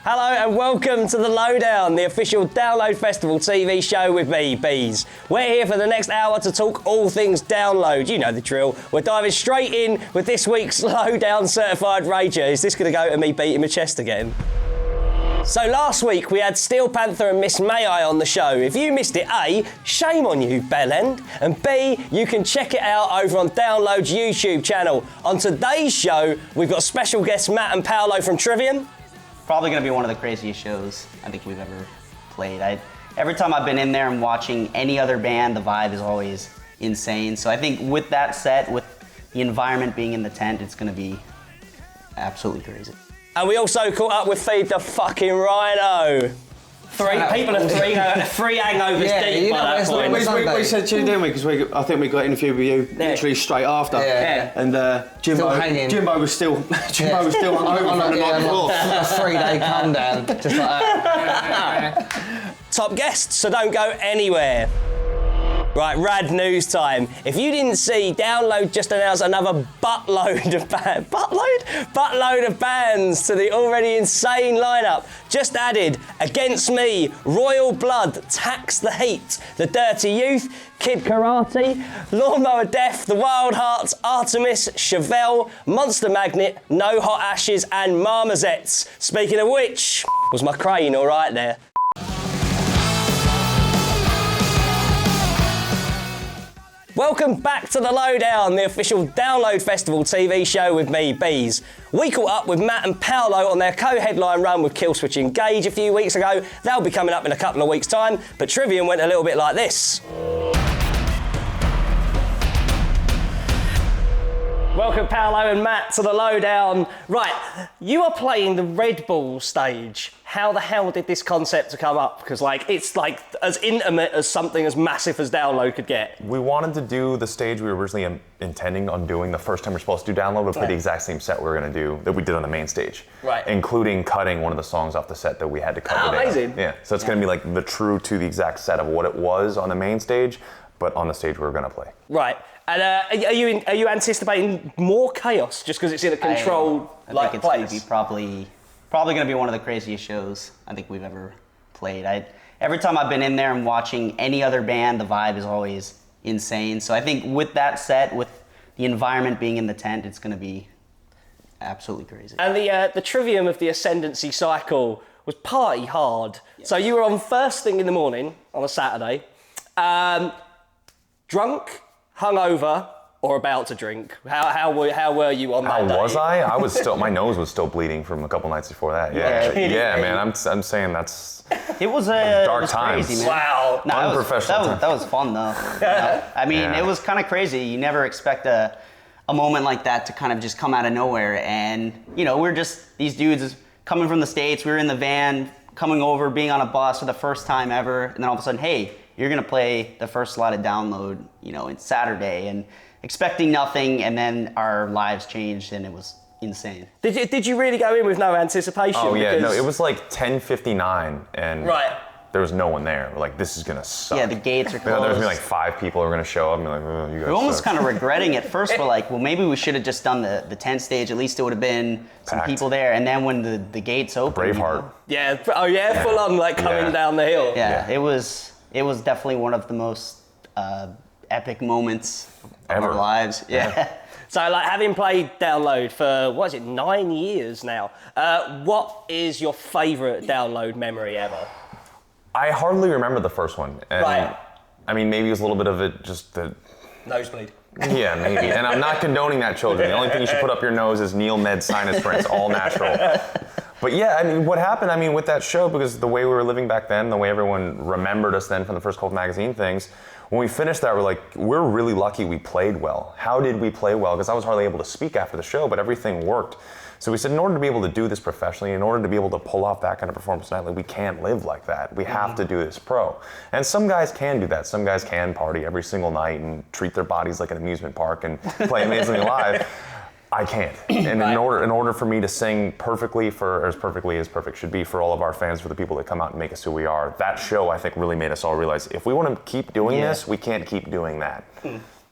Hello and welcome to the Lowdown, the official Download Festival TV show with me, Bees. We're here for the next hour to talk all things download. You know the drill. We're diving straight in with this week's Lowdown Certified Rager. Is this going to go to me beating my chest again? So last week we had Steel Panther and Miss May I on the show. If you missed it, A, shame on you, bellend, and B, you can check it out over on Download's YouTube channel. On today's show, we've got special guests Matt and Paolo from Trivium. Probably going to be one of the craziest shows I think we've ever played. Every time I've been in there and watching any other band, the vibe is always insane. So I think with that set, with the environment being in the tent, it's going to be absolutely crazy. And we also caught up with Feed the fucking Rhino. People are three hangovers deep by that point. We said to you, didn't we? Because I think we got interviewed with you literally straight after. Yeah. And Jimbo was still hungover from the night before. A 3-day calm down, just like that. Top guests, so don't go anywhere. Right, rad news time. If you didn't see, Download just announced another buttload of bands to the already insane lineup. Just added Against Me, Royal Blood, Tax the Heat, The Dirty Youth, Kid Karate, Lawnmower Death, The Wild Hearts, Artemis, Chevelle, Monster Magnet, No Hot Ashes, and Marmozets. Speaking of which, was my crane all right there? Welcome back to the Lowdown, the official Download Festival TV show with me, Bees. We caught up with Matt and Paolo on their co-headline run with Killswitch Engage a few weeks ago. They'll be coming up in a couple of weeks' time, but Trivium went a little bit like this. Welcome, Paolo and Matt, to the Lowdown. Right, you are playing the Red Bull stage. How the hell did this concept come up? Because it's as intimate as something as massive as Download could get. We wanted to do the stage we were originally intending on doing the first time we were supposed to do Download, but play the exact same set we were going to do that we did on the main stage. Right. Including cutting one of the songs off the set that we had to cut. Oh, amazing. Yeah, so it's going to be like the true to the exact set of what it was on the main stage, but on the stage we were going to play. Right. And are you anticipating more chaos just because it's in a controlled I think it's place? going to be probably going to be one of the craziest shows I think we've ever played. Every time I've been in there and watching any other band, the vibe is always insane. So I think with that set, with the environment being in the tent, it's going to be absolutely crazy. And the Trivium of the Ascendancy cycle was party hard. Yes. So you were on first thing in the morning on a Saturday, drunk, hungover, or about to drink. How were you on that day? How was I? I was still, my nose was still bleeding from a couple nights before that. Yeah, man, I'm saying that's... It was dark times. Crazy, man. Wow. No, unprofessional. That was fun though. I mean, It was kind of crazy. You never expect a moment like that to kind of just come out of nowhere. And we're just these dudes coming from the States. We were in the van, coming over, being on a bus for the first time ever, and then all of a sudden, hey, you're gonna play the first slot of Download, it's Saturday, and expecting nothing, and then our lives changed, and it was insane. Did you really go in with no anticipation? Oh yeah, no, it was like 10:59, and there was no one there. We're like, this is gonna suck. Yeah, the gates are closed. There was gonna be like 5 people who were gonna show up and be like, oh, you guys We're almost suck. kind of regretting it. First, we're like, well, maybe we should have just done the tent stage. At least it would have been some Packed. people there. And then when the gates opened, Braveheart. Yeah. Oh yeah, full on coming down the hill. Yeah, it was definitely one of the most epic moments of our lives. Yeah. So having played Download for 9 years now, what is your favourite Download memory ever? I hardly remember the first one. And Right. I mean, maybe it was a little bit of it, just the... Nosebleed. Yeah, maybe. And I'm not condoning that, children. The only thing you should put up your nose is Neil Med sinus prints, all natural. But yeah, I mean, what happened, with that show, because the way we were living back then, the way everyone remembered us then from the first couple of magazine things, when we finished that, we're really lucky we played well. How did we play well? Because I was hardly able to speak after the show, but everything worked. So we said, in order to be able to do this professionally, in order to be able to pull off that kind of performance nightly, we can't live like that. We have to do this pro. And some guys can do that. Some guys can party every single night and treat their bodies like an amusement park and play amazingly live. I can't. And in order for me to sing perfectly as perfectly as perfect should be for all of our fans, for the people that come out and make us who we are, that show I think really made us all realize if we want to keep doing this, we can't keep doing that.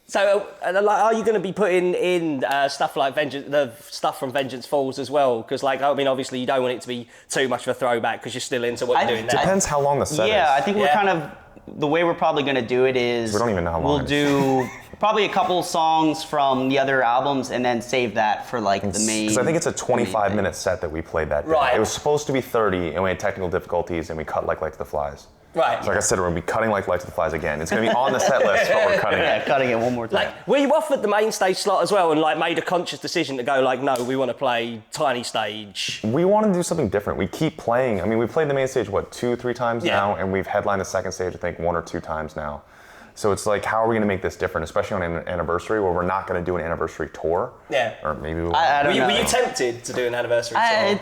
So, are you going to be putting in stuff like the stuff from Vengeance Falls as well? Because, obviously you don't want it to be too much of a throwback because you're still into what you're doing now. Depends how long the set is. Yeah, I think we're kind of, the way we're probably going to do it is we don't even know how long we'll do probably a couple songs from the other albums and then save that for the main. Because I think it's a 25-minute set that we played that day. Right. It was supposed to be 30, and we had technical difficulties, and we cut Like the Flies. Right. So like I said, we're going to be cutting Like the Flies again. It's going to be on the set list, but we're cutting it. Cutting it one more time. Were you offered the main stage slot as well and made a conscious decision to go no, we want to play tiny stage? We want to do something different. We keep playing. I mean, we played the main stage, 2-3 times now, and we've headlined the second stage, I think, 1 or 2 times now. So it's how are we going to make this different, especially on an anniversary where we're not going to do an anniversary tour? Yeah. Or maybe we will. I don't know. Were you tempted to do an anniversary tour?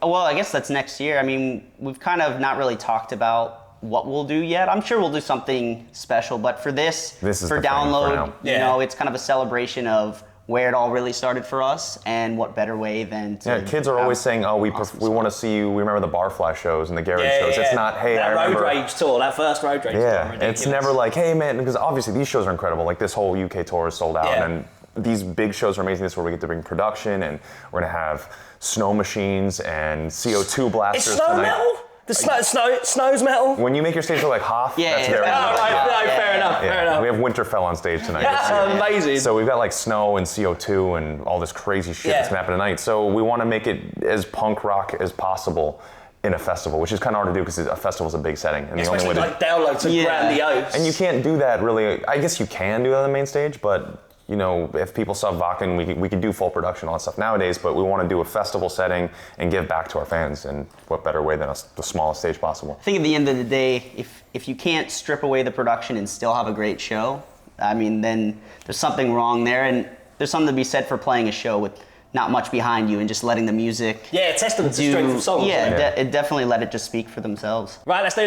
Well, I guess that's next year. I mean, we've kind of not really talked about what we'll do yet. I'm sure we'll do something special, but for this is for the Download, thing for now. It's kind of a celebration of where it all really started for us, and what better way than to... Yeah, kids are always saying, we want to see you. We remember the Barfly shows and the Garage shows. It's not, hey, I remember... Road Rage tour, that first Road Rage tour. Yeah, Ridiculous. it's never hey, man, because obviously these shows are incredible. This whole UK tour is sold out, and these big shows are amazing. This is where we get to bring production, and we're going to have snow machines and CO2 blasters It's snow tonight. metal? Snow's metal? When you make your stage look like Hoth, that's very Fair enough. We have Winterfell on stage tonight. Amazing. So we've got snow and CO2 and all this crazy shit that's gonna happen tonight. So we want to make it as punk rock as possible in a festival, which is kind of hard to do because a festival's a big setting. And Especially the only way Download to grandiose. and you can't do that really. I guess you can do that on the main stage, but if people saw Wacken, we could do full production, all that stuff nowadays, but we want to do a festival setting and give back to our fans, and what better way than the smallest stage possible. I think at the end of the day, if you can't strip away the production and still have a great show, I mean, then there's something wrong there, and there's something to be said for playing a show with not much behind you and just letting the music testament to strength of songs. It definitely let it just speak for themselves. Right, let's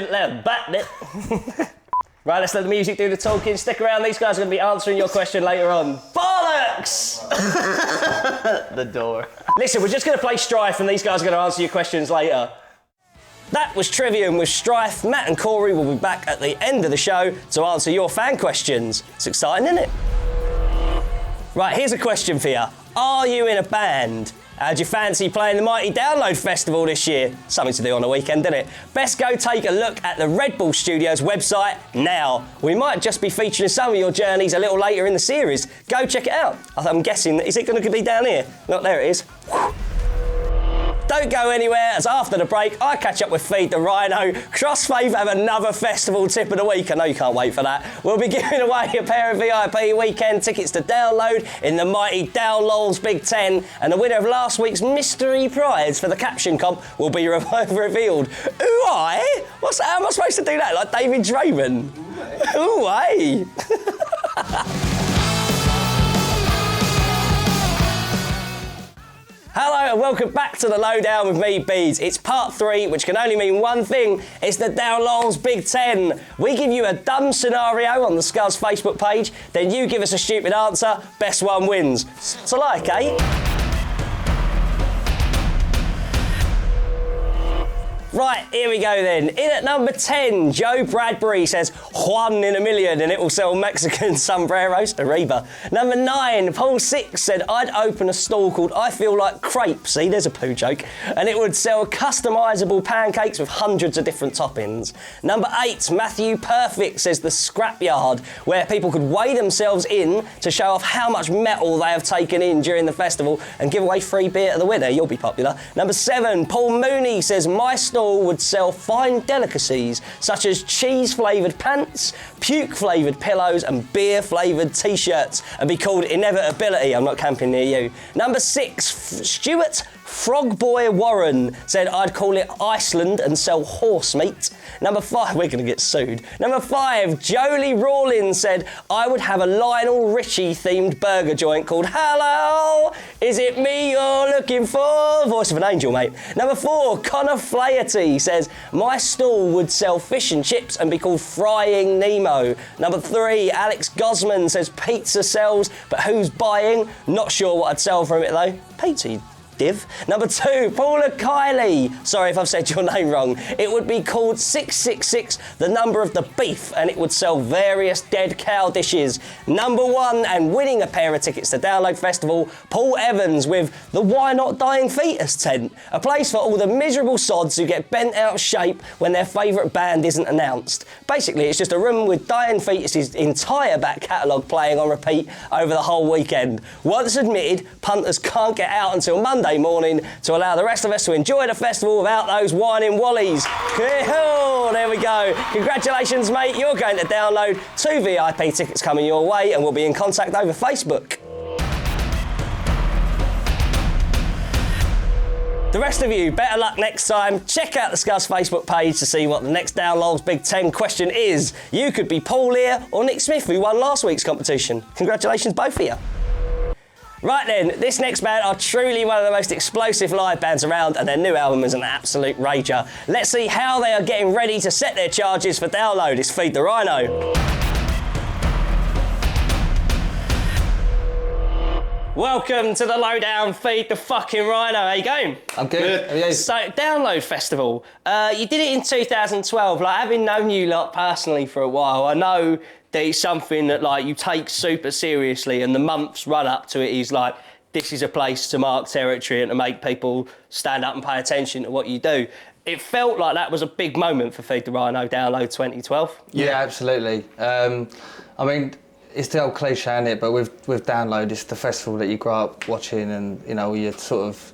let the music do the talking. Stick around, these guys are going to be answering your question later on. Bollocks! The door. Listen, we're just going to play Strife and these guys are going to answer your questions later. That was Trivium with Strife. Matt and Corey will be back at the end of the show to answer your fan questions. It's exciting, isn't it? Right, here's a question for you. Are you in a band? Do you fancy playing the Mighty Download Festival this year? Something to do on a weekend, isn't it? Best go take a look at the Red Bull Studios website now. We might just be featuring some of your journeys a little later in the series. Go check it out. I'm guessing, is it going to be down here? Not there it is. Don't go anywhere, as after the break, I catch up with Feed the Rhino. Crossfaith have another festival tip of the week. I know you can't wait for that. We'll be giving away a pair of VIP weekend tickets to Download in the mighty Downloads Big Ten, and the winner of last week's mystery prize for the Caption comp will be revealed. Ooh, aye? How am I supposed to do that? Like David Draymond? Ooh, aye? Hello and welcome back to the Lowdown with me, Bees. It's part 3, which can only mean one thing. It's the Downloads Big Ten. We give you a dumb scenario on the Scuzz Facebook page, then you give us a stupid answer, best one wins. So eh? Right, here we go then. In at number 10, Joe Bradbury says, Juan in a million and it will sell Mexican sombreros. Arriba. Number 9, Paul 6 said, I'd open a stall called I Feel Like Crepe. See, there's a poo joke. And it would sell customisable pancakes with hundreds of different toppings. Number 8, Matthew Perfect says the Scrapyard, where people could weigh themselves in to show off how much metal they have taken in during the festival and give away free beer to the winner. You'll be popular. Number 7, Paul Mooney says, my stall would sell fine delicacies such as cheese-flavoured pants, puke-flavoured pillows and beer-flavoured t-shirts and be called Inevitability. I'm not camping near you. Number 6, Stuart Frogboy Warren said I'd call it Iceland and sell horse meat. Number 5, we're going to get sued. Number 5, Jolie Rawlins said I would have a Lionel Richie themed burger joint called Hello, is it me you're looking for? Voice of an angel, mate. Number 4, Connor Flaherty says my stall would sell fish and chips and be called Frying Nemo. Number 3, Alex Gosman says pizza sells, but who's buying? Not sure what I'd sell from it though. Pizza. Div. Number 2, Paula Kiley. Sorry if I've said your name wrong. It would be called 666, the number of the beef, and it would sell various dead cow dishes. Number 1, and winning a pair of tickets to Download Festival, Paul Evans with the Why Not Dying Fetus tent, a place for all the miserable sods who get bent out of shape when their favourite band isn't announced. Basically, it's just a room with Dying Fetus's entire back catalogue playing on repeat over the whole weekend. Once admitted, punters can't get out until Monday morning to allow the rest of us to enjoy the festival without those whining wallies. Cool, there we go. Congratulations, mate. You're going to Download. 2 VIP tickets coming your way, and we'll be in contact over Facebook. The rest of you, better luck next time. Check out the Scuzz Facebook page to see what the next Download's Big 10 question is. You could be Paul Lear or Nick Smith, who won last week's competition. Congratulations, both of you. Right then, this next band are truly one of the most explosive live bands around, and their new album is an absolute rager. Let's see how they are getting ready to set their charges for Download. It's Feed the Rhino. Welcome to the Lowdown, Feed the fucking Rhino. How you going? I'm good. How are you? So, Download Festival, you did it in 2012. Like, having known you lot personally for a while, I know that it's something that like you take super seriously, and the months run up to it is like, this is a place to mark territory and to make people stand up and pay attention to what you do. It felt like that was a big moment for Feed the Rhino Download 2012. Yeah, absolutely. I mean, it's the old cliche, isn't it? But with Download, it's the festival that you grow up watching, and you know, your sort of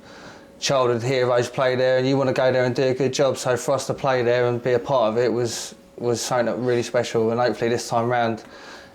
childhood heroes play there, and you want to go there and do a good job. So for us to play there and be a part of it was something really special, and hopefully this time round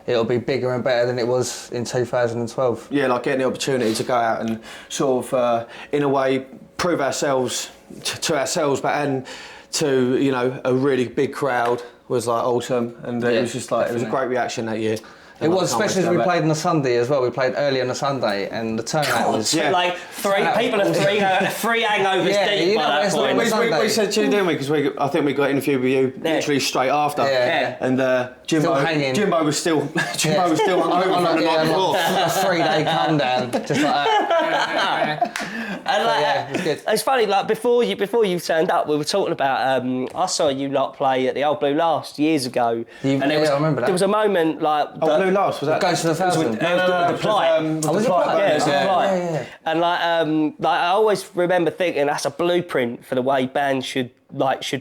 it'll be bigger and better than it was in 2012. Yeah, like getting the opportunity to go out and sort of, in a way, prove ourselves to ourselves, but and to, you know, a really big crowd was like awesome, and it was just like, definitely. It was a great reaction that year. It was, especially as we played on a Sunday as well. We played early on a Sunday, and the turnout was... Yeah. Like three hangovers deep by that point. We said to you, didn't we? Because I think we got interviewed with you literally straight after. Yeah. And Jimbo was still on the night before. A 3-day calm down, just like that. And like, yeah, it was good. It's funny, like before you turned up, we were talking about. I saw you lot play at the Old Blue Last years ago, and I remember that. There was a moment like Old Blue Last, was that? Goes to the Thousand. The Plight. Was the Plight? Yeah, it was the Plight. Yeah. And like I always remember thinking that's a blueprint for the way bands should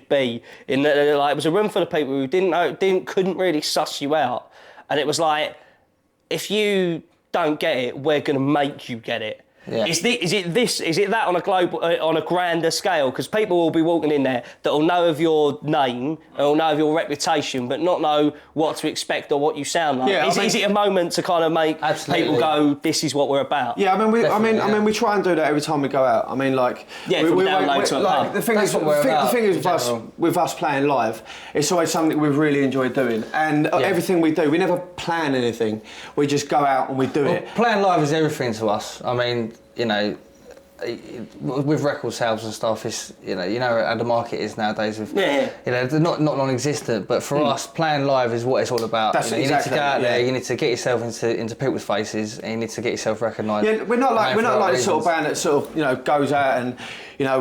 be. In that, like, it was a room full of people who couldn't really suss you out, and it was like, if you don't get it, we're gonna make you get it. Yeah. Is it that on a global, on a grander scale? Because people will be walking in there that will know of your name, and will know of your reputation, but not know what to expect or what you sound like. Yeah, is it a moment to kind of make people go, "This is what we're about"? Yeah, I mean, we try and do that every time we go out. I mean, like, the thing is with us playing live, it's always something we've really enjoyed doing, and everything we do, we never plan anything. We just go out and we do it. Playing live is everything to us. I mean, you know, with record sales and stuff, it's you know how the market is nowadays. With you know, they're not non-existent, but for us, playing live is what it's all about. That's you need to go out there. You need to get yourself into people's faces, and you need to get yourself recognised. Yeah, we're not like the sort of band that sort of goes out and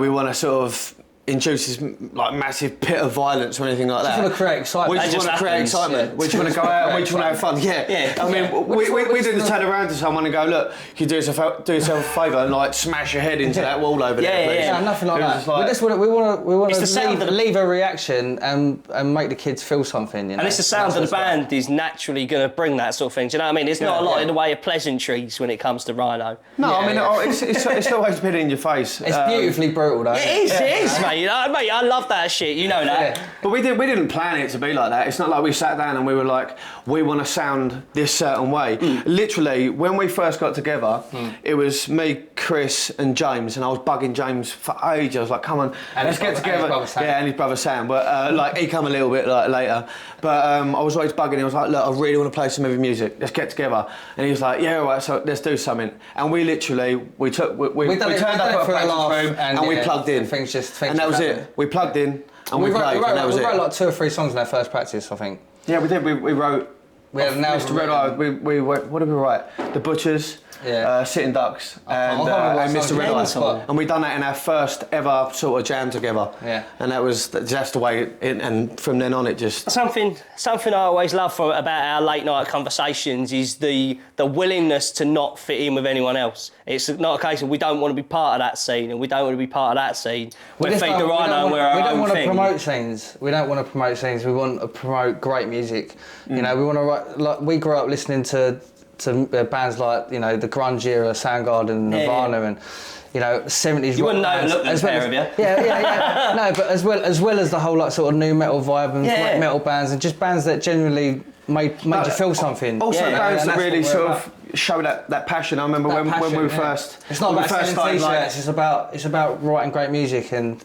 we want to sort of induce this like massive pit of violence or anything like that. We just want to create excitement. We just want to create excitement. We just want to go out and we just want to have fun. Yeah. I mean, we didn't turn around to someone and go, look, can you do yourself a favour and like smash your head into that wall over there, please? Yeah, nothing like that. We want to leave a reaction and make the kids feel something. And it's the sound of the band is naturally going to bring that sort of thing. Do you know what I mean? There's not a lot in the way of pleasantries when it comes to Rhino. No, I mean, it's always been in your face. It's beautifully brutal, though. It is, mate. Mate, I love that shit. You know that. Yeah. But we didn't plan it to be like that. It's not like we sat down and we were like, we want to sound this certain way. Literally, when we first got together, it was me, Chris, and James, and I was bugging James for ages. I was like, come on, let's get together. And his brother Sam. But like, he come a little bit like later. But I was always bugging him. I was like, look, I really want to play some heavy music. Let's get together. And he was like, yeah, all right, so let's do something. And we literally, we turned up at a practice room and we plugged in. And that was it. We plugged in and we played, and that was it. We wrote like 2 or 3 songs in our first practice, I think. Yeah, we did. We wrote. We had what did we write? The Butchers. Sitting Ducks, can't and remember what Mr. song Red it Eye. was, but- And we done that in our first ever sort of jam together. Yeah. And that's the way, and from then on it just... Something I always love about our late night conversations is the willingness to not fit in with anyone else. It's not a case of we don't want to be part of that scene and we don't want to be part of that scene. We feed the Rhino and we're our own thing. We don't want to promote scenes. We don't want to promote scenes. We want to promote great music. You know, we want to write. Like we grew up listening to bands like the grunge era, Soundgarden, Nirvana, and 70s. You wouldn't know look as pair of you. Yeah. No, but as well as the whole like sort of new metal vibe and great metal bands and just bands that genuinely made you feel something. Also bands that really sort about. of show that passion. I remember when we were first. It's not about selling started, t-shirts. It's about writing great music and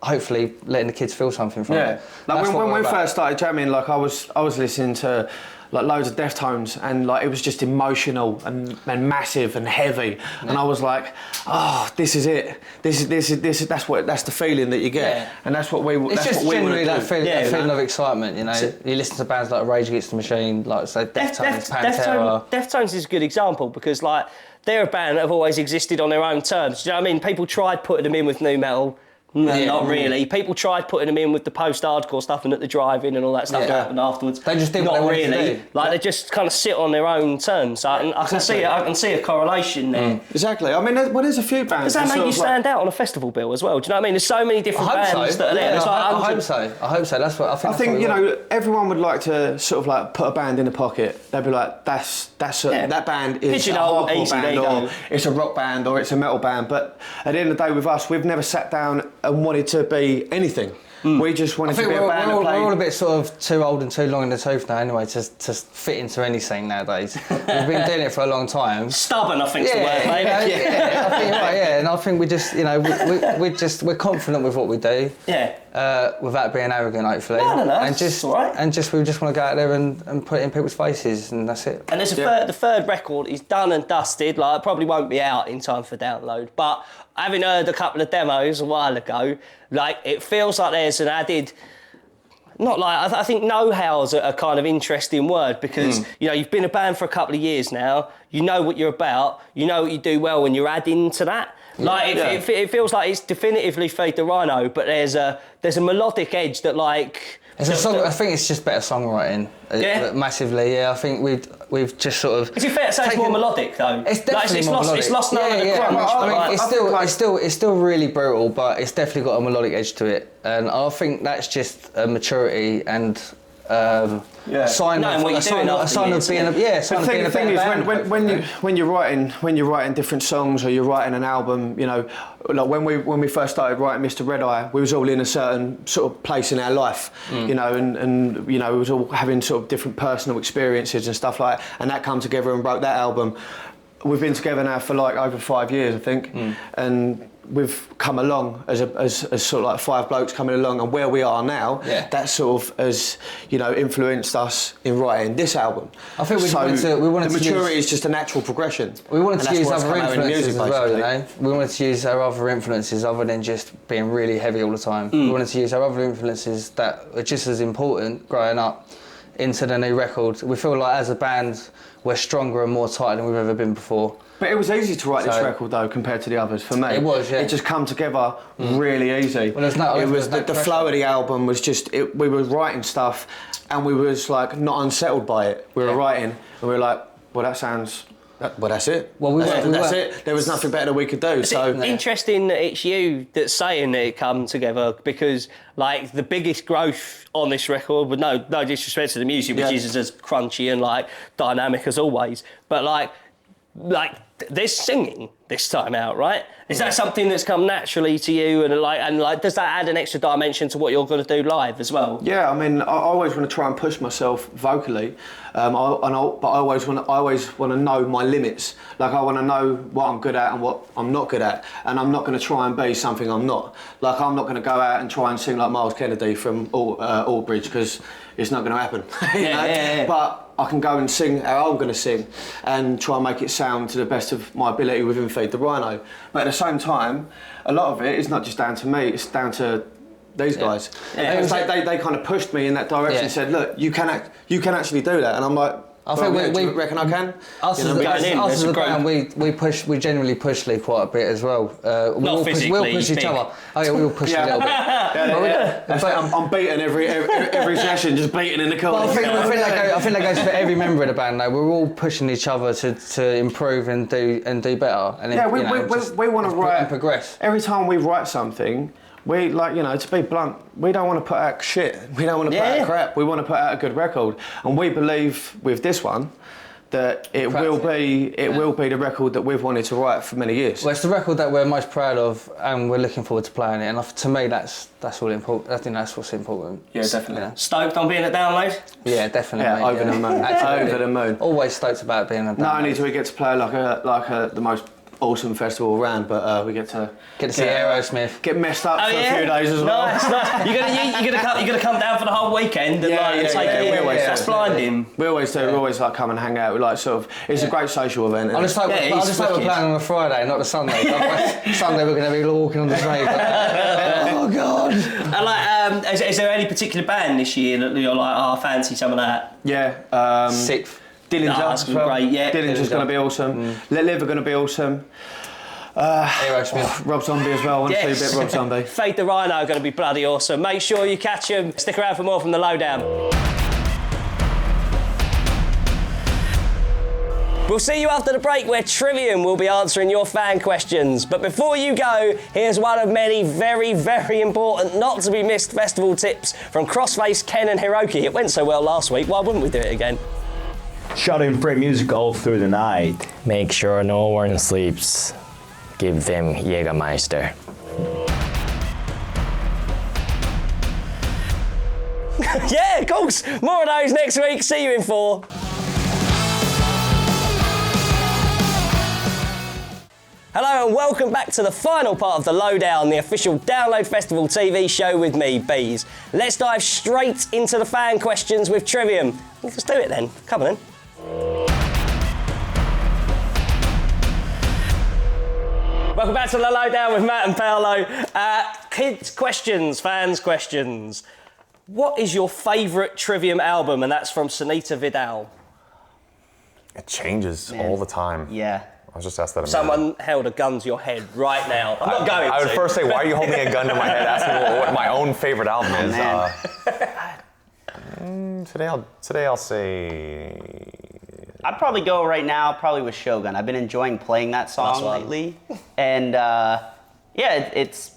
hopefully letting the kids feel something from it. Like when we first started jamming, like I was listening to like loads of Deftones, and like it was just emotional and massive and heavy, and I was like, oh, this is it. This is that's the feeling that you get, and that's what we. It's that's just what we generally that feeling of excitement. You listen to bands like Rage Against the Machine, like say Deftones, Pantera. Deftones is a good example because like they're a band that have always existed on their own terms. Do you know what I mean? People tried putting them in with nu metal. No, not really. People tried putting them in with the post-hardcore stuff and at the drive-in and all that stuff that happened afterwards. They just did what not they wanted really. to do. Like they just kind of sit on their own terms. So I can see a correlation there. Exactly. I mean, there's a few bands. Does that make you stand out on a festival bill as well? Do you know what I mean? There's so many different bands that are there. I hope so. That's what I think. I think everyone would like to sort of like put a band in a pocket. They'd be like, that band is a hardcore band, or it's a rock band, or it's a metal band. But at the end of the day, with us, we've never sat down and wanted to be anything. We just wanted to be a band that played. We're all a bit sort of too old and too long in the tooth now anyway to fit into any scene nowadays. We've been doing it for a long time. Stubborn, I think, is the word, mate. I think you're right, and I think we just, we're confident with what we do. Yeah. Without being arrogant, hopefully. No, and just all right. And we just want to go out there and put it in people's faces, and that's it. And there's the third record is done and dusted. Like, it probably won't be out in time for download, but having heard a couple of demos a while ago, like it feels like there's an added. Not like I think know-how's a kind of interesting word because you've been a band for a couple of years now. You know what you're about. You know what you do well when you're adding to that. Like it feels like it's definitively Feed the Rhino, but there's a melodic edge that like. It's a song. I think it's just better songwriting. Massively. Yeah, I think we've just sort of. Is it fair to say it's more melodic though? It's definitely more melodic. It's lost none of the crunch. I mean, it's still really brutal, but it's definitely got a melodic edge to it, and I think that's just a maturity and. Sign of being a The thing is, when you're writing different songs or you're writing an album, like when we first started writing Mr. Red Eye, we was all in a certain sort of place in our life, and we was all having sort of different personal experiences and stuff like that, and that come together and wrote that album. We've been together now for like over 5 years, I think, and we've come along as sort of like five blokes coming along, and where we are now, that sort of has influenced us in writing this album. I think we wanted the maturity is just a natural progression. We wanted to use other influences as well, basically. We wanted to use our other influences other than just being really heavy all the time. We wanted to use our other influences that are just as important growing up into the new record. We feel like as a band we're stronger and more tight than we've ever been before. But it was easy to write this record though compared to the others for me. It was, yeah. It just come together really easy. Well, it was the flow of the album was just we were writing stuff and we was like not unsettled by it. We were writing and we were like, well that's it. Well, that's it. There was nothing better that we could do. So interesting that it's you that's saying that it come together because, like, the biggest growth on this record, with no disrespect to the music, which is as crunchy and like dynamic as always, but like there's singing this time out, right? Is that something that's come naturally to you, and does that add an extra dimension to what you're going to do live as well? Yeah, I mean, I always want to try and push myself vocally, but I always want to know my limits. Like I want to know what I'm good at and what I'm not good at, and I'm not going to try and be something I'm not. Like I'm not going to go out and try and sing like Miles Kennedy from Aldbridge because it's not going to happen. But I can go and sing how I'm going to sing and try and make it sound to the best of my ability within Feed the Rhino. But at the same time, a lot of it is not just down to me, it's down to these guys. They kind of pushed me in that direction and said, look, you can actually do that. And I'm like, I think do you reckon I can? Us You know, as it's a a group. band, we generally push Lee quite a bit as well. Not We'll push each big. other. Oh yeah, we'll push a little bit. In fact, I'm beating every session, just beating in the corner. But I think that goes for every member of the band. Though we're all pushing each other to improve and do better. And Yeah, we want to and write progress. Every time we write something, we to be blunt, we don't want to put out shit. We don't want to put out crap. We want to put out a good record, and we believe with this one that it will be the record that we've wanted to write for many years. Well, it's the record that we're most proud of, and we're looking forward to playing it. And to me, that's all important. I think that's what's important. Yeah, definitely. Stoked on being at Download? Yeah, definitely. Yeah, over the moon. Absolutely. Over the moon. Always stoked about being at Not only Download. do we get to play the most awesome festival around, but we get to see Aerosmith. get messed up for a few days as well. Nice. You're gonna come down for the whole weekend and take it in. we always That's do. blinding. We always do. We always like come and hang out. We like sort of. It's a great social event. I just hope it's we're wicked. playing on a Friday, not a Sunday. Otherwise, Sunday we're going to be walking on the street. Oh God! And is there any particular band this year that you're like, I fancy some of that? Yeah. Sixth. Dillinger that's as well. great, yeah. Dillinger's going to be awesome. Let Live are going to be awesome. Aerosmith. Rob Zombie as well. I want to see a bit of Rob Zombie. Fade the Rhino are going to be bloody awesome. Make sure you catch them. Stick around for more from the Lowdown. We'll see you after the break where Trivium will be answering your fan questions. But before you go, here's one of many very, very important, not to be missed festival tips from Crossface, Ken and Hiroki. It went so well last week, why wouldn't we do it again? Shouting free music all through the night. Make sure no one sleeps. Give them Jägermeister. Yeah, of course. More of those next week. See you in 4. Hello and welcome back to the final part of the Lowdown, the official Download Festival TV show with me, Bees. Let's dive straight into the fan questions with Trivium. Let's do it then. Come on then. Welcome back to the Lowdown with Matt and Paolo. Kids questions, fans questions. What is your favourite Trivium album? And that's from Sunita Vidal. It changes all the time. Yeah. I was just asked that a minute. Someone held a gun to your head right now. I'm not going to. I would first say, why are you holding a gun to my head asking what my own favorite album is? Today I'll say... I'd probably go right now, probably with Shogun. I've been enjoying playing that song lately. And it's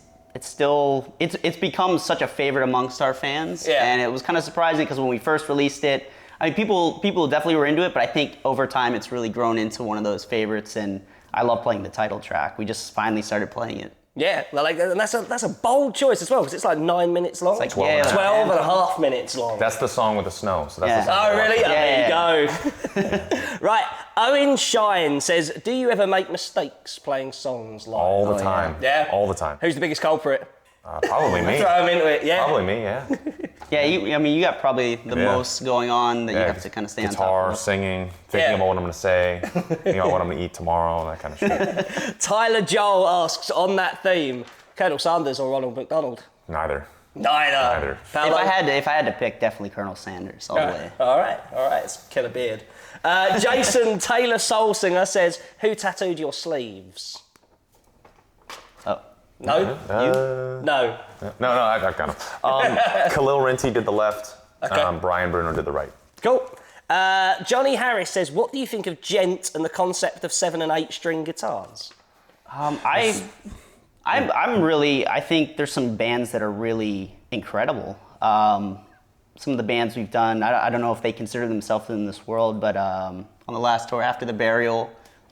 become such a favorite amongst our fans. Yeah. And it was kind of surprising because when we first released it, I mean, people definitely were into it, but I think over time it's really grown into one of those favorites, and I love playing the title track. We just finally started playing it. Yeah, and that's a bold choice as well, because it's like 9 minutes long. It's like 12 and a half minutes long. That's the song with the snow. So that's the song Oh, really? Yeah. There you go. Right, Owen Shine says, do you ever make mistakes playing songs live? all the time. Yeah? All the time. Who's the biggest culprit? Probably me. Throw him into it, yeah. Probably me, yeah. Yeah, you got probably the most going on that you have to kind of stay on top Guitar, of. singing, thinking about what I'm going to say, thinking about what I'm going to eat tomorrow, that kind of shit. Tyler Joel asks, on that theme, Colonel Sanders or Ronald McDonald? Neither. Neither. Paolo? If I had to pick, definitely Colonel Sanders all the way. All right, it's killer beard. Jason Taylor Soul Singer says, who tattooed your sleeves? Oh. No? You? No. No, I got him. Khalil Rinty did the left. Okay. Brian Bruno did the right. Cool. Johnny Harris says, what do you think of Gent and the concept of 7 and 8 string guitars? I think there's some bands that are really incredible. Some of the bands we've done, I don't know if they consider themselves in this world, but on the last tour, After the Burial,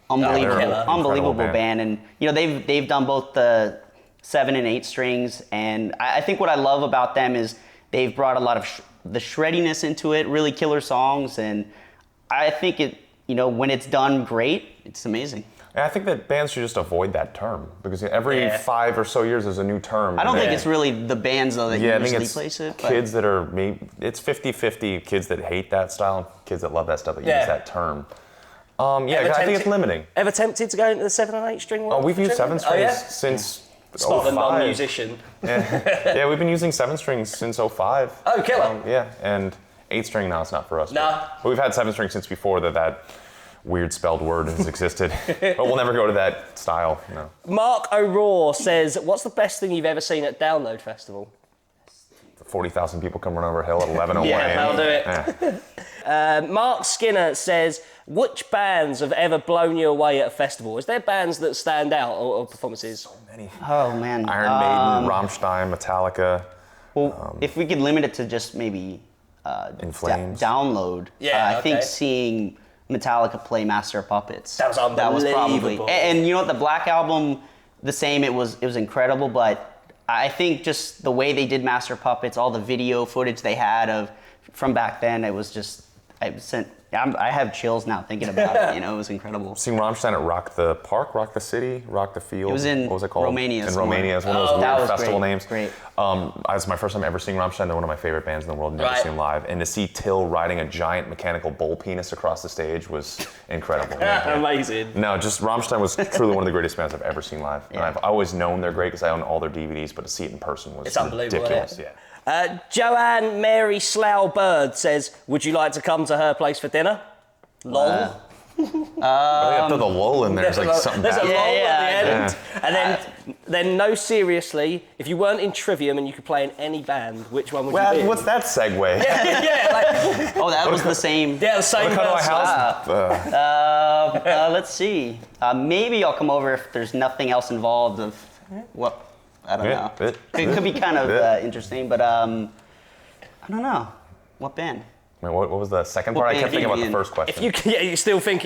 unbelievable band. And they've done both the 7 and 8 strings, and I think what I love about them is they've brought a lot of the shreddiness into it, really killer songs, and I think it, when it's done great, it's amazing. And I think that bands should just avoid that term because every 5 or so years there's a new term. I don't think it's really the bands though that usually place it. Kids that are it's 50-50 kids that hate that style and kids that love that stuff that use that term. I think it's limiting. Ever tempted to go into the 7 and 8 string world? Oh, we've used 7 strings since Spot the 05. non-musician. Yeah, we've been using 7 strings since 05. Oh, killer. And 8-string, no, it's not for us. No. But we've had 7-string since before that weird spelled word has existed. But we'll never go to that style, no. Mark O'Rourke says, what's the best thing you've ever seen at Download Festival? 40,000 people come run over a hill at 11:01 Yeah, a.m. that'll do it. Yeah. Mark Skinner says, which bands have ever blown you away at a festival? Is there bands that stand out or performances? Many. Oh man. Iron Maiden, Rammstein, Metallica. Well, if we could limit it to just maybe In Flames. Download. Yeah, I think okay. seeing Metallica play Master of Puppets. That was probably. unbelievable. And you know what? The Black Album, the same. It was incredible, but I think just the way they did Master of Puppets, all the video footage they had from back then, it was just. I have chills now thinking about it. You know, it was incredible. Seeing Rammstein at Rock the Park, Rock the City, Rock the Field. It was in what was it called? Romania In somewhere. Romania. It's one of those that weird was festival great. names. Great. It's my first time ever seeing Rammstein. They're one of my favorite bands in the world. Never Right. seen them live. And to see Till riding a giant mechanical bull penis across the stage was incredible. Amazing. No, just Rammstein was truly one of the greatest bands I've ever seen live. And Yeah. I've always known they're great because I own all their DVDs, but to see it in person was It's unbelievable, ridiculous. isn't Yeah. Joanne Mary Slough Bird says, would you like to come to her place for dinner? Lol. I think after the lull in there's like something There's a bad. lull Yeah, at the end. yeah. And then no, seriously, if you weren't in Trivium and you could play in any band, which one would you be Well, in? what's that segue? yeah, like, Oh, that was the same. yeah, the same What kind of my person. house? Let's see. Maybe I'll come over if there's nothing else involved. I don't know. It could be kind of interesting, but I don't know. What band? Wait, what was the second part? I kept thinking about the first question. If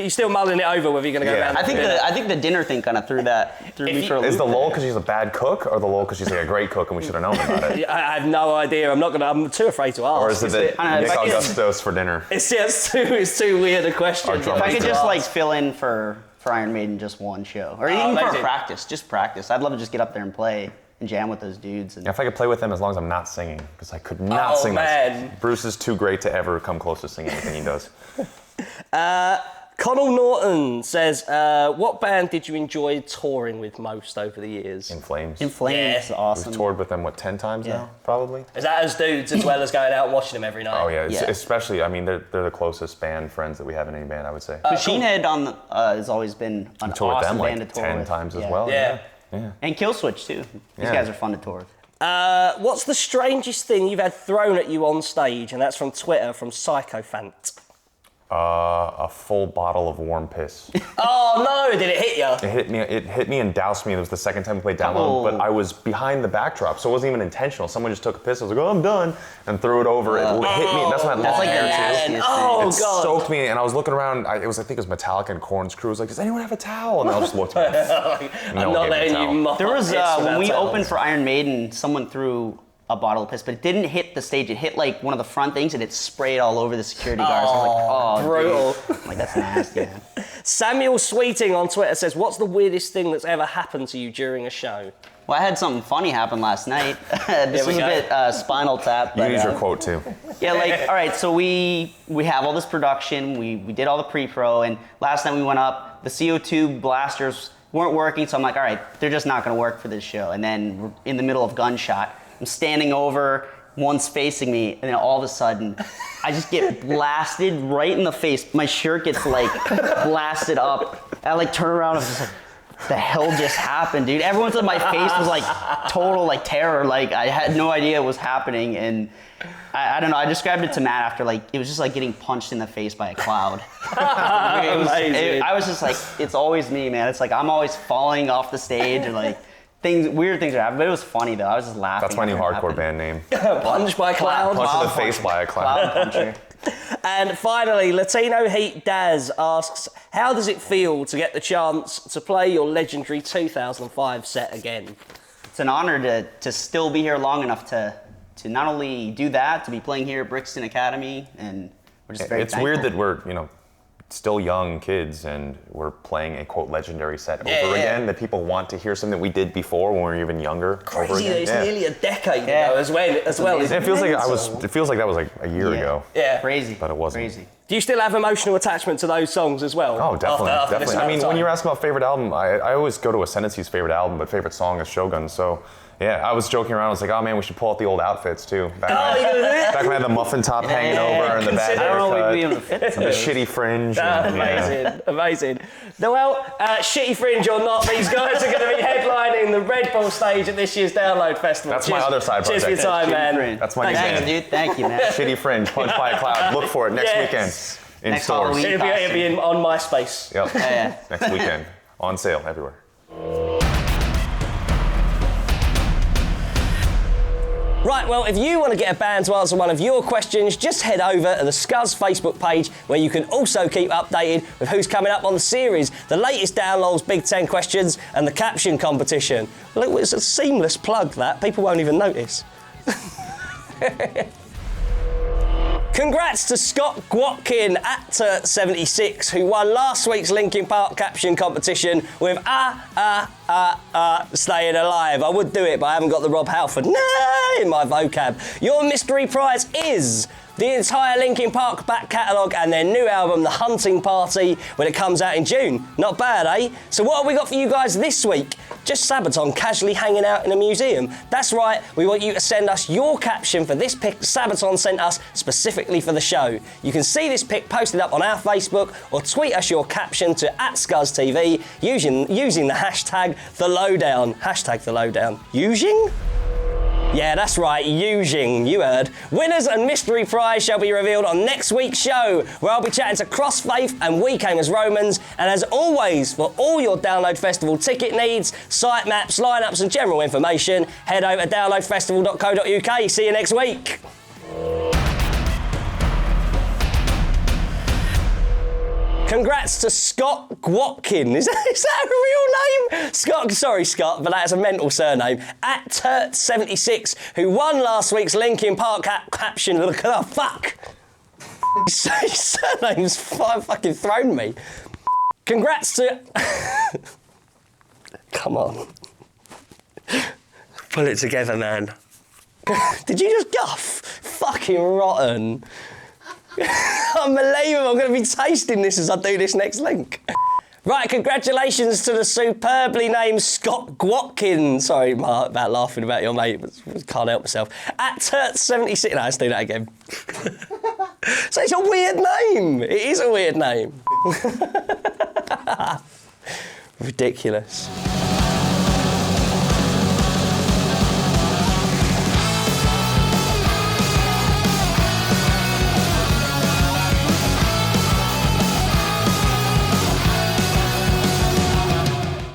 you're still mulling it over whether you're going to go Yeah. around. I think the dinner thing kind of threw me for a loop. Is the lull because she's a bad cook, or the lull because she's like a great cook and we should have known about it? I have no idea. I'm too afraid to ask. Or is it that I don't know, Nick if I could- Augustos for dinner? It's too weird a question. Our If drummer I could to just ask. like fill in for Iron Maiden just one show, or even for amazing. practice, just practice. I'd love to just get up there and play and jam with those dudes. And If I could play with them as long as I'm not singing, because I could not sing. Man. Bruce is too great to ever come close to singing anything he does. Connell Norton says, what band did you enjoy touring with most over the years? In Flames. In Flames, Yeah. awesome. We've toured with them, 10 times Yeah. now, probably? Is that as dudes as well as going out and watching them every night? Oh, yeah. Yeah. Especially, I mean, they're the closest band friends that we have in any band, I would say. Machine Head has always been an toured with awesome them band like to tour 10 with. times as Yeah. well. Yeah. And Killswitch too. These Yeah. guys are fun to tour with. What's the strangest thing you've had thrown at you on stage? And that's from Twitter, from Psychophant. A full bottle of warm piss. Oh no, did it hit you? It hit me and doused me. It was the second time we played Download, but I was behind the backdrop, so it wasn't even intentional. Someone just took a piss. I was like, oh, I'm done, and threw it over. It hit me. That's my long That's like the hair too. nastiest Oh, thing. It God. soaked me, and I was looking around. I think it was Metallica and Korn's crew. I was like, does anyone have a towel? And they all just looked at me. I'm No one not gave me a letting you towel. mock There was piss when without we towels. opened for Iron Maiden, someone threw a bottle of piss, but it didn't hit the stage. It hit like one of the front things, and it sprayed all over the security guards. I was like, oh, brutal. dude. I'm like, that's nasty. Man. Samuel Sweeting on Twitter says, what's the weirdest thing that's ever happened to you during a show? Well, I had something funny happen last night. This was a bit Spinal Tap. You But, use your quote too. yeah, like, all right, so we have all this production. We did all the pre-pro, and last night we went up. The CO2 blasters weren't working, so I'm like, all right, they're just not going to work for this show. And then we're in the middle of gunshot. I'm standing over, one's facing me, and then all of a sudden, I just get blasted right in the face. My shirt gets like blasted up. I like turn around and I'm just like, the hell just happened, dude? Everyone's in my face was like total like terror. Like I had no idea what was happening, and I don't know. I described it to Matt after like it was just like getting punched in the face by a cloud. Amazing. I was just like, it's always me, man. It's like I'm always falling off the stage or like weird things are happening. But it was funny though. I was just laughing. That's my new after it hardcore happened. band name. Punched by a cloud. Punch in the Cloud face puncher. by a clown. Cloud puncher. And finally, Latino Heat Daz asks, how does it feel to get the chance to play your legendary 2005 set again? It's an honor to still be here long enough to not only do that, to be playing here at Brixton Academy, and we're just very It's thankful. weird that we're, still young kids and we're playing a quote legendary set over again, that people want to hear something that we did before when we were even younger. over Crazy that again. it's Yeah. nearly a decade Yeah. ago as well. amazing. It feels like that was like a year ago. Yeah. Crazy. But it wasn't. Crazy. Do you still have emotional attachment to those songs as well? Oh, definitely, After this definitely. I amount mean, of when time? you're asking about favorite album, I always go to Ascendancy's favorite album, but favorite song is Shogun. So Yeah, I was joking around. I was like, oh man, we should pull out the old outfits too. Back Oh, you're gonna do it? when I had the muffin top hanging over and the bad I don't know if haircut, we'd be able to fit and the shitty fringe. Amazing, amazing. Well, shitty fringe or not, these guys are going to be headlining the Red Bull stage at this year's Download Festival. That's my other side Cheers for your project. time, man. Fringe. That's my Thanks, nickname. dude. Thank you, man. Shitty fringe, Punch by a Cloud. Look for it next Yes. weekend in Next stores. Halloween. It'll be on MySpace. Yep. Yeah. Next weekend, on sale everywhere. Right, well, if you want to get a band to answer one of your questions, just head over to the Scuzz Facebook page, where you can also keep updated with who's coming up on the series, the latest downloads, Big 10 questions, and the Caption competition. Look, it's a seamless plug, that. People won't even notice. Congrats to Scott Gwatkin at 76, who won last week's Linkin Park Caption competition with Staying Alive. I would do it, but I haven't got the Rob Halford in my vocab. Your mystery prize is the entire Linkin Park back catalogue and their new album, The Hunting Party, when it comes out in June. Not bad, eh? So what have we got for you guys this week? Just Sabaton casually hanging out in a museum. That's right, we want you to send us your caption for this pic Sabaton sent us specifically for the show. You can see this pic posted up on our Facebook or tweet us your caption to @ScuzzTV using the hashtag The Lowdown. Hashtag The Lowdown. Using? Yeah, that's right, using, you heard. Winners and mystery prize shall be revealed on next week's show, where I'll be chatting to Crossfaith and We Came As Romans. And as always, for all your Download Festival ticket needs, site maps, lineups and general information, head over to downloadfestival.co.uk. See you next week. Congrats to Scott Gwatkin. Is that a real name? Sorry, Scott, but that's a mental surname. At Turt76, who won last week's Linkin Park caption. Look at that, fuck. His surname's fucking thrown me. Congrats to... Come on. Pull it together, man. Did you just guff? Fucking rotten. Unbelievable, I'm going to be tasting this as I do this next link. Right, congratulations to the superbly named Scott Gwatkin. Sorry, Mark, about laughing about your mate, but can't help myself. At Turt76, no, let's do that again. So it's a weird name. It is a weird name. Ridiculous.